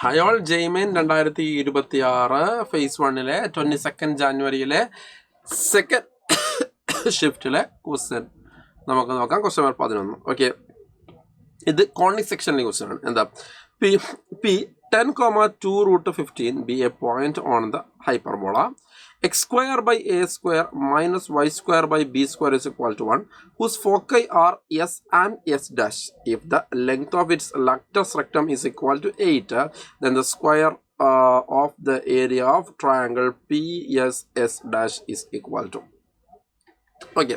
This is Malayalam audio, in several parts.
ഹയോൾ ജെയ്മെൻ 2026 ഫേസ് 1 22 ജാനുവരിയിലെ സെക്കൻഡ് ഷിഫ്റ്റിലെ ക്വസ്റ്റ്യൻ നമുക്ക് നോക്കാം. Question number 11. ഓക്കെ, ഇത് കോണിക് സെക്ഷനിലെ ക്വസ്റ്റ്യൻ ആണ്. എന്താ P 10, 2 root 15 be a point on the hyperbola x square by a square minus y square by b square is equal to 1, whose foci are s and s dash. If the length of its lactus rectum is equal to 8, then the square of the area of triangle PSS dash is equal to. Okay,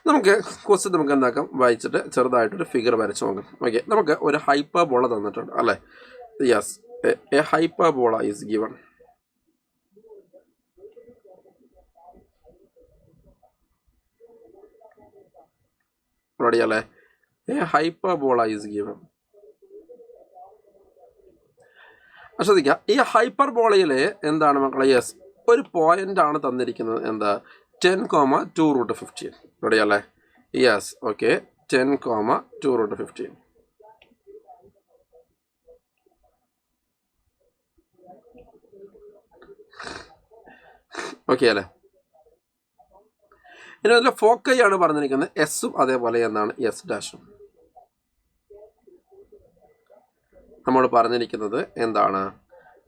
നമുക്ക് ക്വസ്റ്റ്യൻ നമുക്ക് എന്താക്കാം, വായിച്ചിട്ട് ചെറുതായിട്ടൊരു ഫിഗർ വരച്ച് നോക്കാം. ഓക്കെ, നമുക്ക് ഒരു ഹൈപ്പർബോള തന്നിട്ടുണ്ട് അല്ലേ. Yes, a hyperbola is given. Ready അല്ലേ? A hyperbola is given. ശ്രദ്ധിക്കുക, ഈ ഹൈപ്പർബോളയിൽ എന്താണ് മക്കളെ? യെസ്, ഒരു പോയിന്റ് ആണ് തന്നിരിക്കുന്നത്. എന്താ? 10, 2 root 15. റെഡി അല്ലേ? Yes, okay, 10, 2 root 15. ഓക്കെ അല്ലേ? ഇനി അതിൽ ഫോക്കൈ ആണ് പറഞ്ഞിരിക്കുന്നത്, എസും അതേപോലെ എന്താണ് എസ് ഡാഷും. നമ്മൾ പറഞ്ഞിരിക്കുന്നത് എന്താണ്?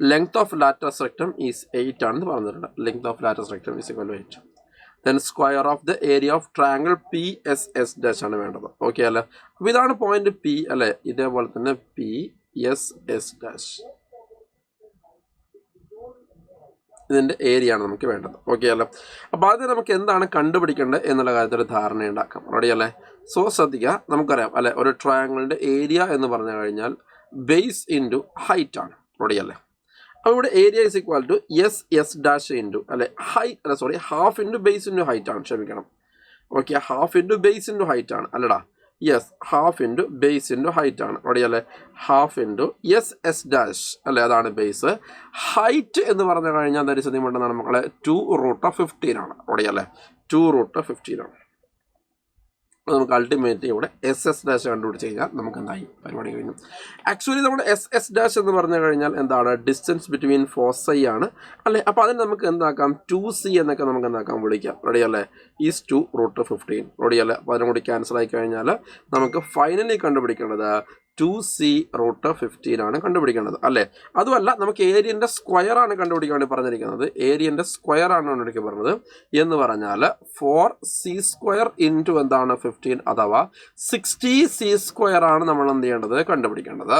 Length of latus rectum is 8 ആണെന്ന് പറഞ്ഞിട്ടുണ്ട്. Length of latus rectum is equal to 8. Then square of the area of triangle P S S dash ആണ് വേണ്ടത്. ഓക്കെ അല്ലേ? അപ്പോൾ ഇതാണ് പോയിന്റ് പി അല്ലേ. ഇതേപോലെ തന്നെ പി എസ് എസ് ഡാഷ്, ഇതിൻ്റെ ഏരിയ ആണ് നമുക്ക് വേണ്ടത്. ഓക്കെ അല്ലേ? അപ്പോൾ ആദ്യം നമുക്ക് എന്താണ് കണ്ടുപിടിക്കേണ്ടത് എന്നുള്ള കാര്യത്തിൽ ഒരു ധാരണ ഉണ്ടാക്കാം. റെഡി അല്ലേ? സോ ശ്രദ്ധിക്കുക, നമുക്കറിയാം അല്ലെ, ഒരു ട്രയാങ്കിളിൻ്റെ ഏരിയ എന്ന് പറഞ്ഞു കഴിഞ്ഞാൽ ബേസ് ഇൻറ്റു ഹൈറ്റ് ആണ്. റെഡി അല്ലേ? അപ്പോൾ ഇവിടെ area is equal to S S dash into അല്ലെ half into base into height ആണ്. ക്ഷമിക്കണം. Okay, half into base into height ആണ് അല്ലടാ. Yes, half into base into height ആണ്. റെഡി അല്ലേ? Half into S S dash അല്ലേ, അതാണ് ബേസ്. ഹൈറ്റ് എന്ന് പറഞ്ഞു കഴിഞ്ഞാൽ ധരിച്ചതിമുണ്ടെന്നാണ് മക്കളെ 2 root 15 ആണ്. റെഡി അല്ലേ? 2 root 15 ആണ്. നമുക്ക് അൾട്ടിമേറ്റ് ഇവിടെ എസ് എസ് ഡാഷ് കണ്ടുപിടിച്ച് കഴിഞ്ഞാൽ നമുക്ക് എന്തായി? പരിപാടി കഴിഞ്ഞു. ആക്ച്വലി നമ്മുടെ എസ് എസ് ഡാഷ് എന്ന് പറഞ്ഞു കഴിഞ്ഞാൽ എന്താണ്? ഡിസ്റ്റൻസ് ബിറ്റ്വീൻ ഫോസൈ ആണ് അല്ലേ. അപ്പോൾ അതിന് നമുക്ക് എന്താക്കാം? 2c എന്നൊക്കെ നമുക്ക് എന്താക്കാം? വിളിക്കാം. റെഡി അല്ലേ? Is 2 root 15. റെഡി അല്ലേ? അപ്പോൾ അതിനും കൂടി ക്യാൻസൽ ആയി കഴിഞ്ഞാൽ നമുക്ക് ഫൈനലി കണ്ടുപിടിക്കേണ്ടത് 2c root 15 ആണ് കണ്ടുപിടിക്കേണ്ടത് അല്ലേ. അതുമല്ല, നമുക്ക് ഏരിയൻ്റെ സ്ക്വയർ ആണ് കണ്ടുപിടിക്കാൻ വേണ്ടി പറഞ്ഞിരിക്കുന്നത്. ഏരിയൻ്റെ സ്ക്വയർ ആണ് കണ്ടുപിടിക്കാൻ പറഞ്ഞത് എന്ന് പറഞ്ഞാൽ 4c² ഇൻറ്റു എന്താണ് 15 അഥവാ 60c² ആണ് നമ്മൾ എന്ത് ചെയ്യേണ്ടത്? കണ്ടുപിടിക്കേണ്ടത്.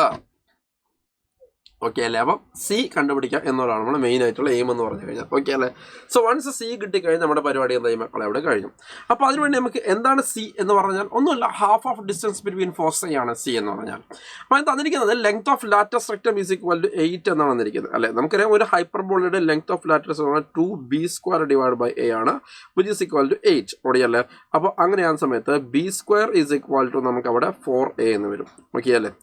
ഓക്കെ അല്ലേ? അപ്പം സി കണ്ടുപിടിക്കുക എന്നുള്ളതാണ് നമ്മൾ മെയിൻ ആയിട്ടുള്ള എയിം എന്ന് പറഞ്ഞു കഴിഞ്ഞാൽ. ഓക്കെ അല്ലേ? സോ വൺസ് സി കിട്ടിക്കഴിഞ്ഞാൽ നമ്മുടെ പരിപാടി എന്തായി മക്കളെ? അവിടെ കഴിഞ്ഞു. അപ്പോൾ അതിനുവേണ്ടി നമുക്ക് എന്താണ് സി എന്ന് പറഞ്ഞാൽ? ഒന്നുമില്ല, half of distance between foci ആണ് സി എന്ന് പറഞ്ഞാൽ. അപ്പോൾ അത് തന്നിരിക്കുന്നത് length of latus rectum is equal to 8 എന്നാണ് തന്നിരിക്കുന്നത് അല്ലേ. നമുക്കറിയാം ഒരു ഹൈപ്പർബോളയുടെ length of latus 2b² divide by a ആണ്, വിച്ച് ഈസ് ഈക്വൽ ടു 8. ഓടി അല്ലേ? അപ്പോൾ അങ്ങനെയാകുന്ന സമയത്ത് b² ഈസ് ഈക്വൽ ടു നമുക്ക് അവിടെ 4a എന്ന് വരും. ഓക്കെ അല്ലേ?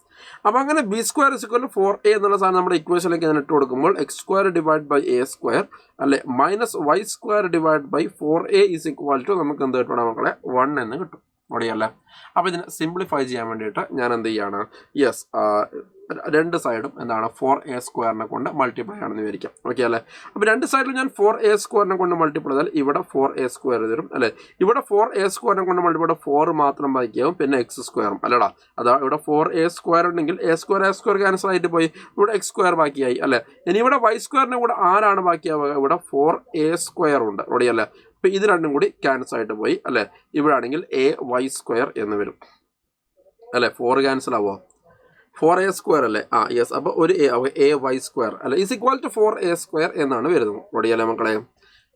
അപ്പോൾ അങ്ങനെ b² is equal to 4a എന്നുള്ള സാധനം നമ്മുടെ ഇക്വേഷനിലേക്ക് ഇട്ട് കൊടുക്കുമ്പോൾ x² ഡിവൈഡ് ബൈ a² അല്ലെ minus y² divide by 4a is equal to നമുക്ക് എന്ത് കിട്ടണം മക്കളെ? 1 എന്ന് കിട്ടും. ഓടിയല്ലേ? അപ്പോൾ ഇതിനെ സിംപ്ലിഫൈ ചെയ്യാൻ വേണ്ടിയിട്ട് ഞാൻ എന്ത് ചെയ്യാണ്? യെസ്, രണ്ട് സൈഡും എന്താണ്? 4a² കൊണ്ട് മൾട്ടിപ്ലൈ ആണെന്ന് വിചാരിക്കാം. ഓക്കെ അല്ലേ? അപ്പോൾ രണ്ട് സൈഡിലും ഞാൻ 4a² കൊണ്ട് മൾട്ടിപ്ലൈ ചെയ്താൽ ഇവിടെ 4a² തരും അല്ലേ. ഇവിടെ 4a² കൊണ്ട് മൾട്ടിപ്ലൈ 4 മാത്രം ബാക്കിയാവും, പിന്നെ x² അല്ലടാ. അതാ ഇവിടെ 4a² ഉണ്ടെങ്കിൽ a² ക്യാൻസൽ ആയിട്ട് പോയി, ഇവിടെ x² ബാക്കിയായി അല്ലേ. ഇനി ഇവിടെ y² കൂടെ ആരാണ് ബാക്കിയാവുക? ഇവിടെ 4a² ഉണ്ട്. റെഡി അല്ലേ? അപ്പോൾ ഇത് രണ്ടും കൂടി ക്യാൻസൽ ആയിട്ട് പോയി അല്ലേ. ഇവിടെ ആണെങ്കിൽ ay² എന്ന് വരും അല്ലേ. 4 ക്യാൻസൽ ആവുമോ? 4a² അല്ലേ? യെസ്. അപ്പോൾ ഒരു ay² അല്ലെ ഈസ് ഈക്വൽ ടു 4a² എന്നാണ് വരുന്നത്. റെഡി അല്ലേ മക്കളെ?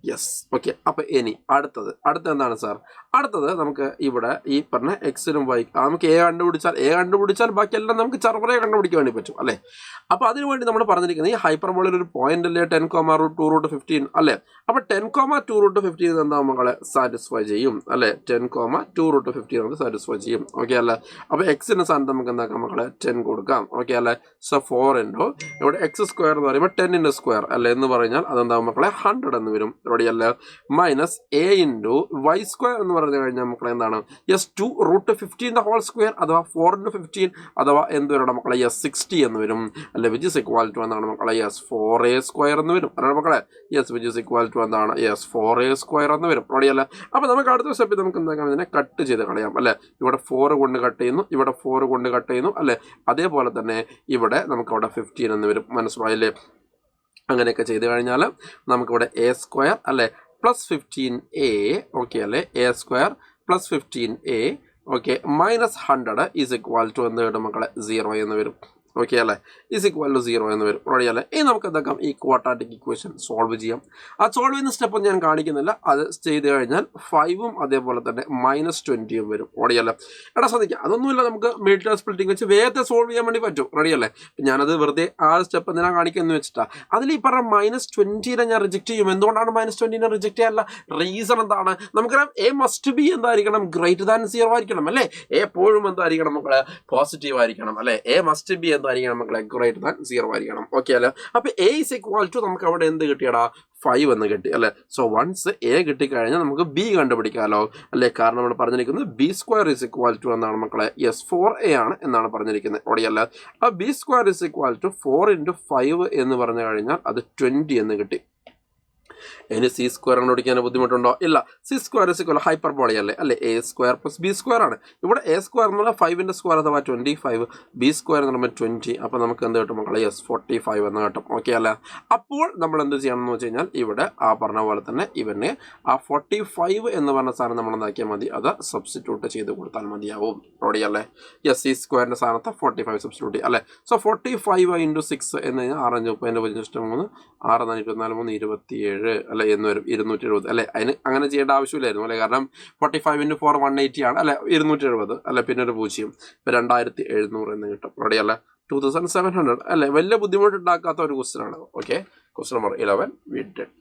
യെസ്. ഓക്കെ, അപ്പോൾ ഇനി അടുത്തത് എന്താണ് സാർ? അടുത്തത് നമുക്ക് ഇവിടെ ഈ പറഞ്ഞ എക്സിനും വൈ നമുക്ക് എ കണ്ടുപിടിച്ചാൽ ബാക്കിയെല്ലാം നമുക്ക് ചെറുപറയെ കണ്ടുപിടിക്കാൻ വേണ്ടി പറ്റും അല്ലേ. അപ്പോൾ അതിനുവേണ്ടി നമ്മൾ പറഞ്ഞിരിക്കുന്നത് ഈ ഹൈപ്പർബോളയിൽ ഒരു പോയിന്റ് അല്ലേ 10, 2 root 15 അല്ലേ. അപ്പോൾ 10, 2 root 15 എന്താ മക്കളെ? സാറ്റിസ്ഫൈ ചെയ്യും അല്ലേ. 10, 2 root 15 നമുക്ക് സാറ്റിസ്ഫൈ ചെയ്യും. ഓക്കെ അല്ലേ? അപ്പോൾ എക്സിന് സ്ഥാനത്ത് നമുക്ക് എന്താക്കാം മക്കളെ? 10 കൊടുക്കാം. ഓക്കെ അല്ലേ? സോ 4 ഇൻറ്റു ഇവിടെ x² എന്ന് പറയുമ്പോൾ 10 അല്ലേ എന്ന് പറഞ്ഞാൽ അതെന്താ മക്കളെ? 100 എന്ന് വരും. റെഡി അല്ലേ? മൈനസ് a ഇൻറ്റു y² എന്ന് പറഞ്ഞു കഴിഞ്ഞാൽ മക്കളെ എന്താണ് യെസ് 2√15² അഥവാ 4×15 അഥവാ എന്ത് വരണം മക്കളെ യെസ് 60 എന്ന് വരും. അല്ലെ വിച്ച് ഇസ് ഇക്വൽ ടു എന്താണ് മക്കളെ യെസ് 4a² എന്ന് വരും. അതാണ് മക്കളെ yes which is equal to എന്താണ് യെസ് 4a² എന്ന് വരും. റെഡിയല്ലേ? അപ്പോൾ നമുക്ക് അടുത്ത സ്റ്റെപ്പിൽ നമുക്ക് എന്താക്കാം, ഇതിനെ കട്ട് ചെയ്ത് കളയാം. അല്ലെ ഇവിടെ 4 കൊണ്ട് കട്ട് ചെയ്യുന്നു, ഇവിടെ 4 കൊണ്ട് കട്ട് ചെയ്യുന്നു. അല്ലെ അതേപോലെ തന്നെ ഇവിടെ നമുക്ക് അവിടെ 15 എന്ന് വരും. മനസ്സിലായില്ലേ? അങ്ങനെയൊക്കെ ചെയ്ത് കഴിഞ്ഞാൽ നമുക്കിവിടെ a² അല്ലെ +15a ഓക്കെ അല്ലേ a² +15a okay -100 is equal to എന്ത് കിട്ടും മക്കളെ 0 എന്ന് വരും. ഓക്കെ അല്ലേ? ഈസ് ഇക്വൽ ടു 0 എന്ന് വരും. റെഡി അല്ലേ? ഇനി നമുക്ക് എന്താക്കാം, ഈ ക്വാഡ്രാറ്റിക് ഇക്വേഷൻ സോൾവ് ചെയ്യാം. ആ സോൾവ് ചെയ്യുന്ന സ്റ്റെപ്പ് ഞാൻ കാണിക്കുന്നില്ല. അത് ചെയ്ത് കഴിഞ്ഞാൽ 5ഉം അതേപോലെ തന്നെ -20 വരും. റെഡി അല്ലേ? എടാ ശ്രദ്ധിക്കുക, അതൊന്നുമില്ല, നമുക്ക് മീറ്റർ സ്പ്ലിറ്റിംഗ് വെച്ച് വേഗത്തെ സോൾവ് ചെയ്യാൻ വേണ്ടി പറ്റും. റെഡി അല്ലേ? ഞാനത് വെറുതെ ആ സ്റ്റെപ്പ് എന്തിനാ കാണിക്കുന്നത് വെച്ചിട്ടാ, അതിൽ ഈ പറഞ്ഞ -20 ഞാൻ റിജക്ട് ചെയ്യും. എന്തുകൊണ്ടാണ് -20 റിജക്ട് ചെയ്യാനുള്ള റീസൺ എന്താണ്? നമുക്കറിയാം എ മസ്റ്റ് ബി എന്തായിരിക്കണം, >0 ആയിരിക്കണം. അല്ലേ? എപ്പോഴും എന്തായിരിക്കണം മക്കളെ, പോസിറ്റീവ് ആയിരിക്കണം. അല്ലെ? എ മസ്റ്റ് ബി എന്തായിരിക്കണം മക്കളെ, >0 ആയിരിക്കണം. ഓക്കെ അല്ലേ? അപ്പൊ a is equal to നമുക്ക് അവിടെ എന്ത് കിട്ടിയടാ, 5 എന്ന് കിട്ടി. അല്ലെ? സോ വൺസ് എ കിട്ടിക്കഴിഞ്ഞാൽ നമുക്ക് ബി കണ്ടുപിടിക്കാമല്ലോ. അല്ലെ? കാരണം നമ്മൾ പറഞ്ഞിരിക്കുന്നത് b² is equal to എന്നാണ് മക്കളെ യെസ് 4a ആണ് എന്നാണ് പറഞ്ഞിരിക്കുന്നത്. ഓടിയല്ല? ആ b² is equal to 4 × 5 എന്ന് പറഞ്ഞു കഴിഞ്ഞാൽ അത് 20 എന്ന് കിട്ടി. ഇനി c² കണ്ടുപിടിക്കാൻ ബുദ്ധിമുട്ടുണ്ടോ? ഇല്ല. c² is equal ഹൈപ്പർബോള അല്ലേ? a² + b² ആണ്. ഇവിടെ a² എന്നുള്ള 5ന്റെ സ്ക്വയർ അഥവാ 25, b² എന്ന് പറയുമ്പോൾ 20. അപ്പോൾ നമുക്ക് എന്ത് കിട്ടും മക്കളെ, യെസ് 45 എന്ന് കിട്ടും. ഓക്കെ അല്ലേ? അപ്പോൾ നമ്മൾ എന്ത് ചെയ്യണം എന്ന് വെച്ച് കഴിഞ്ഞാൽ ഇവിടെ ആ പറഞ്ഞ പോലെ തന്നെ ഇവനെ ആ 45 എന്ന് പറഞ്ഞ സാധനം നമ്മൾ എന്താക്കിയാൽ മതി, അത് സബ്സ്റ്റിറ്റ്യൂട്ട് ചെയ്ത് കൊടുത്താൽ മതിയാവും. റെഡി അല്ലേ? യെസ് c² സ്ഥാനത്ത് 45 സബ്സ്റ്റിറ്റ്യൂട്ട് അല്ലേ? സോ 45 × 6 എന്ന് കഴിഞ്ഞാൽ 6 5 30 3 6 4 24 3 27 അല്ലെ എന്ന് വരും, 270 അല്ലെ? അതിന് അങ്ങനെ ചെയ്യേണ്ട ആവശ്യമില്ലായിരുന്നു അല്ലെ? കാരണം 45 × 4 180 ആണ് അല്ലെ? 270 അല്ലെ? പിന്നെ ഒരു 0, 2700 എന്ന് കിട്ടും. റെഡി അല്ലേ? 2700 അല്ലെ? വലിയ ബുദ്ധിമുട്ടുണ്ടാക്കാത്ത ഒരു ക്വസ്റ്റ്യൻ ആണ്. Okay, question number 11 we did.